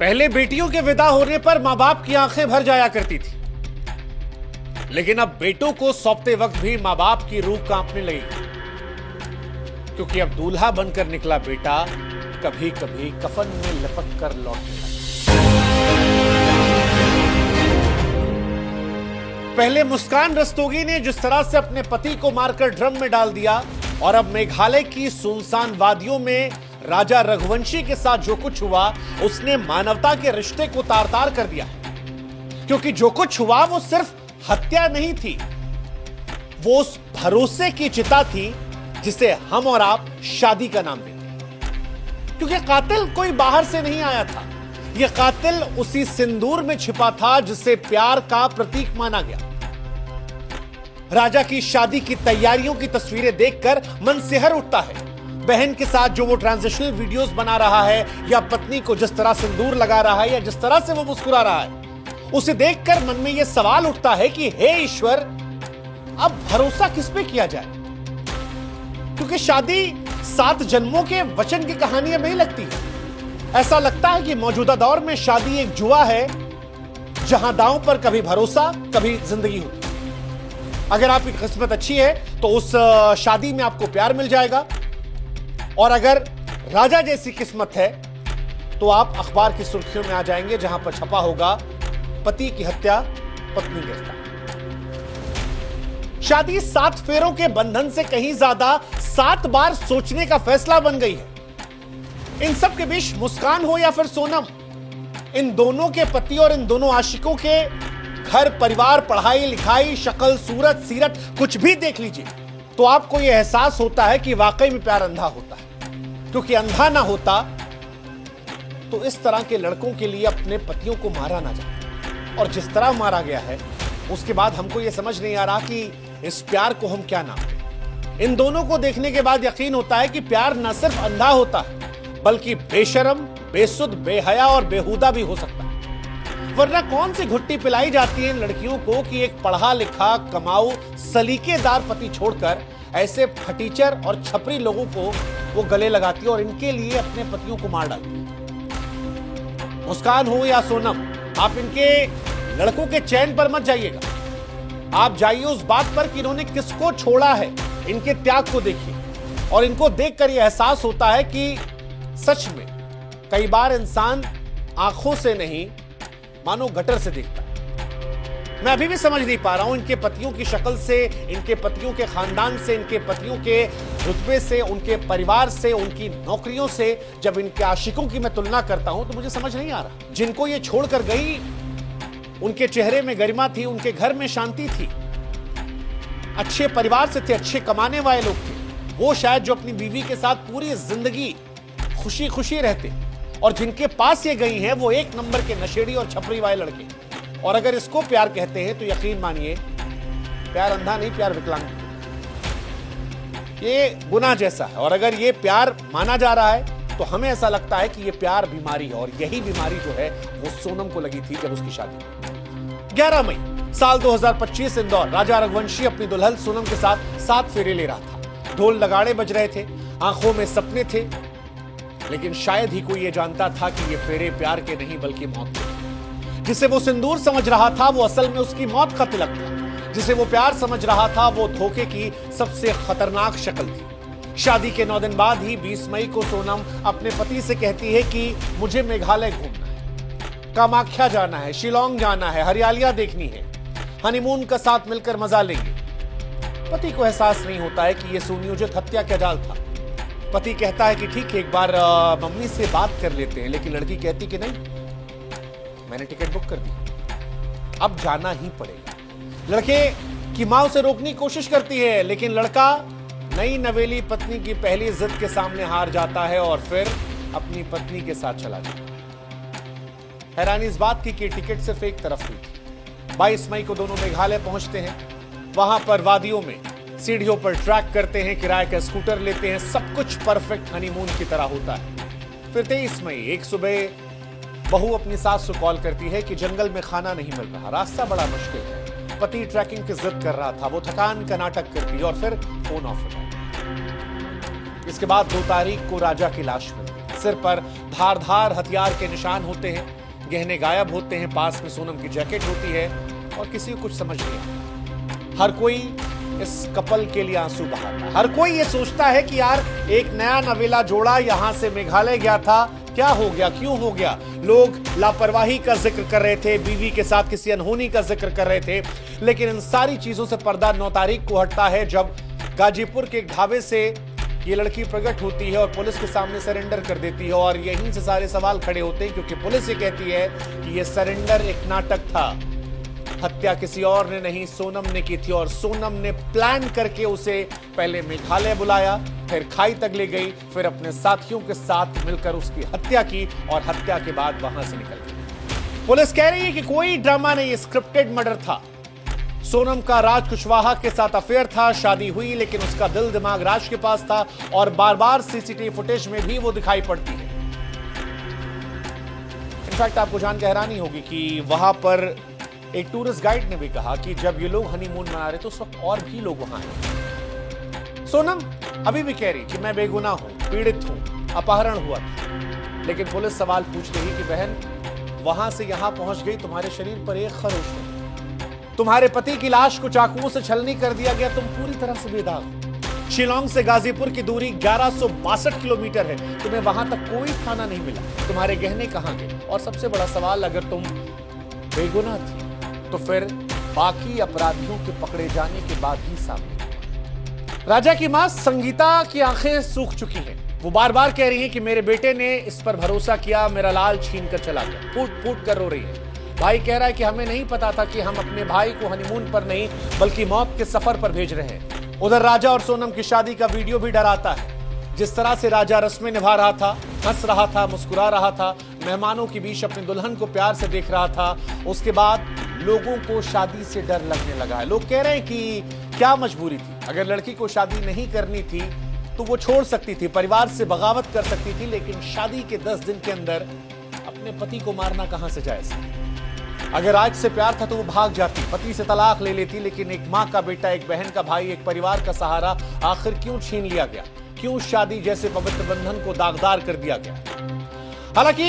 पहले बेटियों के विदा होने पर मां बाप की आंखें भर जाया करती थी, लेकिन अब बेटों को सौंपते वक्त भी मां बाप की रूह कांपने लगी, क्योंकि अब दूल्हा बनकर निकला बेटा कभी कभी कफन में लपक कर लौटने लगा। पहले मुस्कान रस्तोगी ने जिस तरह से अपने पति को मारकर ड्रम में डाल दिया, और अब मेघालय की सुनसान वादियों में राजा रघुवंशी के साथ जो कुछ हुआ उसने मानवता के रिश्ते को तार तार कर दिया, क्योंकि जो कुछ हुआ वो सिर्फ हत्या नहीं थी, वो उस भरोसे की चिता थी जिसे हम और आप शादी का नाम देते हैं। क्योंकि कातिल कोई बाहर से नहीं आया था, यह कातिल उसी सिंदूर में छिपा था जिसे प्यार का प्रतीक माना गया। राजा की शादी की तैयारियों की तस्वीरें देखकर मन सिहर उठता है। बहन के साथ जो वो ट्रांजिशनल वीडियोस बना रहा है, या पत्नी को जिस तरह सिंदूर लगा रहा है, या जिस तरह से वो मुस्कुरा रहा है, उसे देखकर मन में यह सवाल उठता है कि हे ईश्वर, अब भरोसा किस पे किया जाए? क्योंकि शादी 7 जन्मों के वचन की कहानी अब नहीं लगती है। ऐसा लगता है कि मौजूदा दौर में शादी एक जुआ है, जहां दांव पर कभी भरोसा कभी जिंदगी होती है। अगर आपकी किस्मत अच्छी है तो उस शादी में आपको प्यार मिल जाएगा, और अगर राजा जैसी किस्मत है तो आप अखबार की सुर्खियों में आ जाएंगे, जहां पर छपा होगा पति की हत्या, पत्नी गिरफ्तार। शादी 7 फेरों के बंधन से कहीं ज्यादा 7 बार सोचने का फैसला बन गई है। इन सब के बीच मुस्कान हो या फिर सोनम, इन दोनों के पति और इन दोनों आशिकों के घर परिवार, पढ़ाई लिखाई, शक्ल सूरत सीरत कुछ भी देख लीजिए तो आपको यह एहसास होता है कि वाकई में प्यार अंधा होता है। क्योंकि अंधा ना होता तो इस तरह के लड़कों के लिए अपने पतियों को मारा ना जाए, और जिस तरह मारा गया है उसके बाद हमको यह समझ नहीं आ रहा कि इस प्यार को हम क्या नाम दें। इन दोनों को देखने के बाद यकीन होता है कि प्यार न सिर्फ अंधा होता है बल्कि बेशर्म, बेसुध, बेहया और बेहुदा भी हो सकता है। वरना कौन सी घुट्टी पिलाई जाती है इन लड़कियों को कि एक पढ़ा लिखा, कमाऊ, सलीकेदार पति छोड़कर ऐसे फटीचर और छपरी लोगों को वो गले लगाती है और इनके लिए अपने पतियों को मार डालती है। मुस्कान हो या सोनम, आप इनके लड़कों के चैन पर मत जाइएगा, आप जाइए उस बात पर कि इन्होंने किसको छोड़ा है। इनके त्याग को देखिए, और इनको देखकर यह एहसास होता है कि सच में कई बार इंसान आंखों से नहीं मानो गटर से देखता है। मैं अभी भी समझ नहीं पा रहा हूं इनके पतियों की शक्ल से, इनके पतियों के खानदान से, इनके पतियों के रुतबे से, उनके परिवार से, उनकी नौकरियों से जब इनके आशिकों की मैं तुलना करता हूं तो मुझे समझ नहीं आ रहा। जिनको ये छोड़कर गई उनके चेहरे में गरिमा थी, उनके घर में शांति थी, अच्छे परिवार से थे, अच्छे कमाने वाले लोग थे। वो शायद जो अपनी बीवी के साथ पूरी जिंदगी खुशी खुशी रहते, और जिनके पास ये गई हैं वो एक नंबर के नशेड़ी और छपरी वाले लड़के। और अगर इसको प्यार कहते हैं तो यकीन मानिए प्यार अंधा नहीं, प्यार विकलांग, ये गुनाह जैसा है। और अगर ये प्यार माना जा रहा है तो हमें ऐसा लगता है कि ये प्यार बीमारी है, और यही बीमारी जो है वो सोनम को लगी थी जब उसकी शादी 11 मई साल 2025 इंदौर। राजा रघुवंशी अपनी दुल्हन सोनम के साथ 7 फेरे ले रहा था। ढोल नगाड़े बज रहे थे, आंखों में सपने थे, लेकिन शायद ही कोई ये जानता था कि ये फेरे प्यार के नहीं बल्कि मौत के। जिसे वो सिंदूर समझ रहा था वो असल में उसकी मौत का तिलक था। जिसे वो प्यार समझ रहा था वो धोखे की सबसे खतरनाक शक्ल थी। शादी के 9 दिन बाद ही 20 मई को सोनम अपने पति से कहती है कि मुझे मेघालय घूमना है, कामाख्या जाना है, शिलोंग जाना है, हरियालियां देखनी है, हनीमून का साथ मिलकर मजा लेंगे। पति को एहसास नहीं होता है कि यह सुनियोजित हत्या का जाल था। पति कहता है कि ठीक है, एक बार मम्मी से बात कर लेते हैं, लेकिन लड़की कहती कि नहीं, मैंने टिकट बुक कर दी, अब जाना ही पड़ेगा। लड़के की मां उसे रोकने की कोशिश करती है, लेकिन लड़का नई नवेली पत्नी की पहली जिद के सामने हार जाता है और फिर अपनी पत्नी के साथ चला जाता है। हैरानी इस बात की कि टिकट सिर्फ एक तरफ हुई थी। 22 मई को दोनों मेघालय पहुंचते हैं। वहां पर वादियों में सीढ़ियों पर ट्रैक करते हैं, किराए का स्कूटर लेते हैं, सब कुछ परफेक्ट हनीमून की तरह होता है। फिर 23 मई एक सुबह बहू अपनी सास को कॉल करती है कि जंगल में खाना नहीं मिल रहा, रास्ता बड़ा मुश्किल है। पति ट्रैकिंग की जिद कर रहा था, वो थकान का नाटक करती है और फिर फोन ऑफ होता है। इसके बाद 2 तारीख को राजा की लाश मिलती है। सिर पर धारदार हथियार के निशान होते हैं, गहने गायब होते हैं, पास में सोनम की जैकेट होती है और किसी को कुछ समझ नहीं आता। हर कोई इस कपल के लिए आंसू बहाता है। हर कोई ये सोचता है कि यार एक नया नवेला जोड़ा यहां से मेघालय गया था, क्या हो गया, क्यों हो गया। लोग लापरवाही का जिक्र कर रहे थे, बीवी के साथ किसी अनहोनी का जिक्र कर रहे थे, लेकिन इन सारी चीजों से पर्दा 9 तारीख को हटता है जब गाजीपुर के ढाबे से ये लड़की प्रकट होती है और पुलिस के सामने सरेंडर कर देती है। और यहीं से सारे सवाल खड़े होते हैं क्योंकि पुलिस ये कहती है कि ये सरेंडर एक नाटक था, हत्या किसी और ने नहीं, सोनम ने की थी और सोनम ने प्लान करके उसे पहले मेघालय बुलाया, फिर खाई तक ले गई, फिर अपने साथियों के साथ मिलकर उसकी हत्या की और हत्या के बाद वहां से निकल गई। पुलिस कह रही है कि कोई ड्रामा नहीं, स्क्रिप्टेड मर्डर था। सोनम का राज कुशवाहा के साथ अफेयर था, शादी हुई लेकिन उसका दिल दिमाग राज के पास था और बार बार सीसीटीवी फुटेज में भी वो दिखाई पड़ती है। इनफैक्ट आपको जानकर हैरानी होगी कि वहां पर एक टूरिस्ट गाइड ने भी कहा कि जब ये लोग हनीमून मना रहे तो उस वक्त और भी लोग वहां हैं। सोनम अभी भी कह रही कि मैं बेगुनाह हूं, पीड़ित हूं, अपहरण हुआ था। लेकिन पुलिस सवाल पूछ रही कि बहन वहां से यहां पहुंच गई, तुम्हारे शरीर पर एक खरोच है, तुम्हारे पति की लाश को चाकुओं से छलनी कर दिया गया, तुम पूरी तरह से बेदाग हो। शिलोंग से गाजीपुर की दूरी 1162 किलोमीटर है, तुम्हें वहां तक कोई खाना नहीं मिला, तुम्हारे गहने कहां गए। और सबसे बड़ा सवाल, अगर तुम बेगुनाह थी तो फिर बाकी अपराधियों के पकड़े जाने के बाद ही सामने। राजा की मां संगीता की आंखें सूख चुकी हैं। वो बार बार कह रही है कि मेरे बेटे ने इस पर भरोसा किया, मेरा लाल छीन कर चला गया। फूट फूट कर रो रही है। भाई कह रहा है कि हमें नहीं पता था कि हम अपने भाई को हनीमून पर नहीं बल्कि मौत के सफर पर भेज रहे हैं। उधर राजा और सोनम की शादी का वीडियो भी डराता है। जिस तरह से राजा रस्में निभा रहा था, हंस रहा था, मुस्कुरा रहा था, मेहमानों के बीच अपनी दुल्हन को प्यार से देख रहा था, उसके बाद लोगों को शादी से डर लगने लगा है। लोग कह रहे हैं कि क्या मजबूरी थी, अगर लड़की को शादी नहीं करनी थी तो वो छोड़ सकती थी, परिवार से बगावत कर सकती थी, लेकिन शादी के 10 दिन के अंदर अपने पति को मारना कहां से जायज है। अगर आज से प्यार था तो वो भाग जाती, पति से तलाक ले लेती, लेकिन एक मां का बेटा, एक बहन का भाई, एक परिवार का सहारा आखिर क्यों छीन लिया गया, क्यों शादी जैसे पवित्र बंधन को दागदार कर दिया गया। हालांकि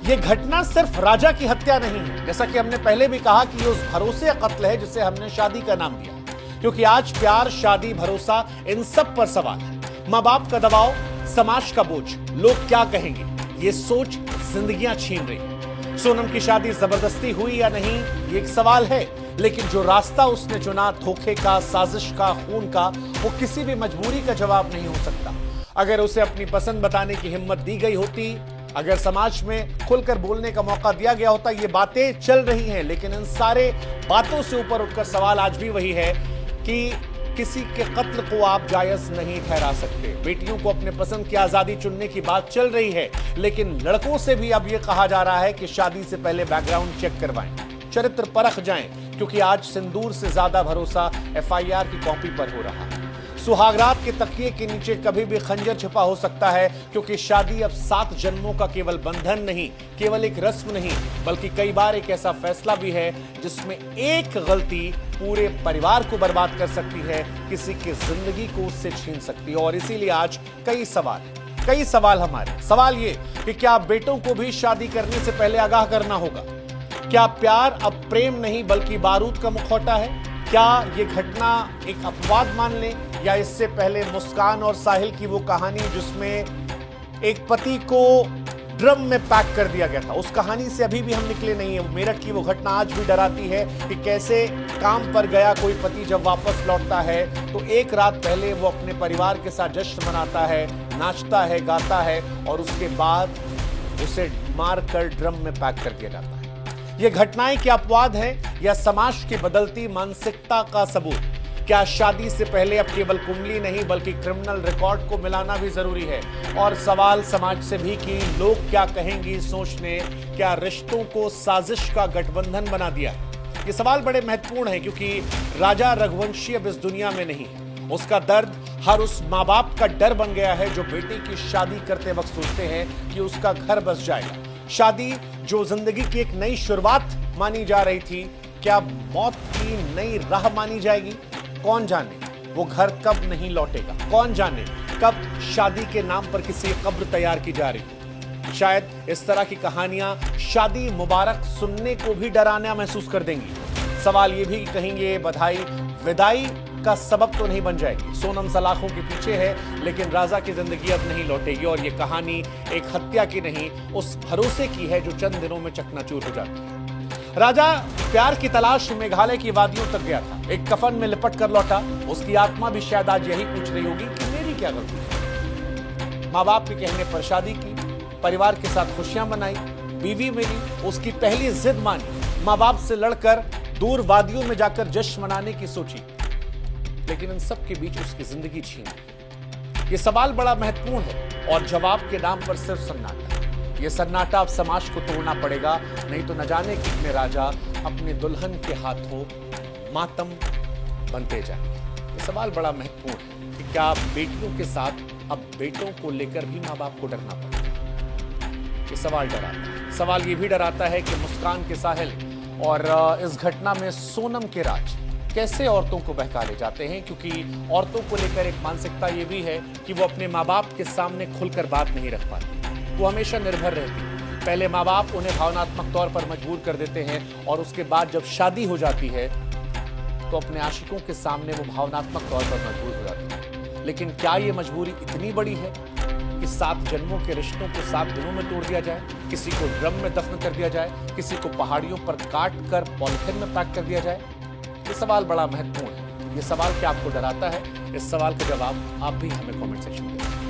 यह घटना सिर्फ राजा की हत्या नहीं है, जैसा कि हमने पहले भी कहा कि ये उस भरोसे कत्ल है जिसे हमने शादी का नाम दिया, क्योंकि आज प्यार, शादी, भरोसा, इन सब पर सवाल है। मां बाप का दबाव, समाज का बोझ, लोग क्या कहेंगे, ये सोच जिंदगियां छीन रही है। सोनम की शादी जबरदस्ती हुई या नहीं, ये एक सवाल है, लेकिन जो रास्ता उसने चुना, धोखे का, साजिश का, खून का, वो किसी भी मजबूरी का जवाब नहीं हो सकता। अगर उसे अपनी पसंद बताने की हिम्मत दी गई होती, अगर समाज में खुलकर बोलने का मौका दिया गया होता। ये बातें चल रही हैं, लेकिन इन सारे बातों से ऊपर उठकर सवाल आज भी वही है कि किसी के कत्ल को आप जायज नहीं ठहरा सकते। बेटियों को अपने पसंद की आजादी चुनने की बात चल रही है, लेकिन लड़कों से भी अब यह कहा जा रहा है कि शादी से पहले बैकग्राउंड चेक करवाएं, चरित्र परख जाएं, क्योंकि आज सिंदूर से ज्यादा भरोसा एफआईआर की कॉपी पर हो रहा है। सुहागरात के तकिए के नीचे कभी भी खंजर छिपा हो सकता है, क्योंकि शादी अब 7 जन्मों का केवल बंधन नहीं, केवल एक रस्म नहीं, बल्कि कई बार एक ऐसा फैसला भी है जिसमें एक गलती पूरे परिवार को बर्बाद कर सकती है, किसी की जिंदगी को उससे छीन सकती है। और इसीलिए आज कई सवाल हमारे सवाल ये कि क्या बेटों को भी शादी करने से पहले आगाह करना होगा? क्या प्यार अब प्रेम नहीं बल्कि बारूद का मुखौटा है? क्या ये घटना एक अपवाद मान लें, या इससे पहले मुस्कान और साहिल की वो कहानी जिसमें एक पति को ड्रम में पैक कर दिया गया था, उस कहानी से अभी भी हम निकले नहीं है। मेरठ की वो घटना आज भी डराती है कि कैसे काम पर गया कोई पति जब वापस लौटता है तो एक रात पहले वो अपने परिवार के साथ जश्न मनाता है, नाचता है, गाता है, और उसके बाद उसे मारकर ड्रम में पैक कर दिया जाता है। ये घटनाएं क्या अपवाद है या समाज की बदलती मानसिकता का सबूत? क्या शादी से पहले अब केवल कुंडली नहीं बल्कि क्रिमिनल रिकॉर्ड को मिलाना भी जरूरी है? और सवाल समाज से भी कि लोग क्या कहेंगे सोच ने क्या रिश्तों को साजिश का गठबंधन बना दिया? ये सवाल बड़े महत्वपूर्ण है, क्योंकि राजा रघुवंशी अब इस दुनिया में नहीं है। उसका दर्द हर उस माँ बाप का डर बन गया है जो बेटी की शादी करते वक्त सोचते हैं कि उसका घर बस जाएगा। शादी जो जिंदगी की एक नई शुरुआत मानी जा रही थी, क्या मौत की नई राह मानी जाएगी? कौन जाने वो घर कब नहीं लौटेगा? कौन जाने कब शादी के नाम पर किसी कब्र तैयार की जा रही? शायद इस तरह की कहानियां शादी मुबारक सुनने को भी डराना महसूस कर देंगी। सवाल यह भी कि कहीं ये बधाई विदाई का सबब तो नहीं बन जाएगी। सोनम सलाखों के पीछे है, लेकिन राजा की जिंदगी अब नहीं लौटेगी और ये कहानी एक हत्या की नहीं, उस भरोसे की है जो चंद दिनों में चकनाचूर हो जाती है। राजा प्यार की तलाश मेघालय की वादियों तक गया था, एक कफन में लिपट कर लौटा। उसकी आत्मा भी शायद आज यही पूछ रही होगी कि मेरी क्या गलती है। माँ बाप के कहने पर शादी की, परिवार के साथ खुशियां मनाई, बीवी मिली, उसकी पहली जिद मानी, माँ बाप से लड़कर दूर वादियों में जाकर जश्न मनाने की सोची, लेकिन इन सब के बीच उसकी जिंदगी छीन ली। ये सवाल बड़ा महत्वपूर्ण है और जवाब के नाम पर सिर्फ सन्नाटा। ये सन्नाटा अब समाज को तोड़ना पड़ेगा, नहीं तो न जाने कितने राजा अपने दुल्हन के हाथों मातम बनते जाएंगे। ये सवाल बड़ा महत्वपूर्ण है कि क्या बेटियों के साथ अब बेटों को लेकर भी माँ बाप को डरना पड़ेगा। ये सवाल डराता है। सवाल ये भी डराता है कि मुस्कान के साहिल और इस घटना में सोनम के राज कैसे औरतों को बहका ले जाते हैं, क्योंकि औरतों को लेकर एक मानसिकता ये भी है कि वो अपने माँ बाप के सामने खुलकर बात नहीं रख पाती। वो हमेशा निर्भर रहती है। पहले माँ बाप उन्हें भावनात्मक तौर पर मजबूर कर देते हैं और उसके बाद जब शादी हो जाती है तो अपने आशिकों के सामने वो भावनात्मक तौर पर मजबूर हो जाती है। लेकिन क्या ये मजबूरी इतनी बड़ी है कि 7 जन्मों के रिश्तों को 7 दिनों में तोड़ दिया जाए, किसी को ड्रम में दफन कर दिया जाए, किसी को पहाड़ियों पर काट कर पॉलिथीन में पैक कर दिया जाए? ये सवाल बड़ा महत्वपूर्ण है। ये सवाल क्या आपको डराता है? इस सवाल का जवाब आप भी हमें कमेंट सेक्शन में दें।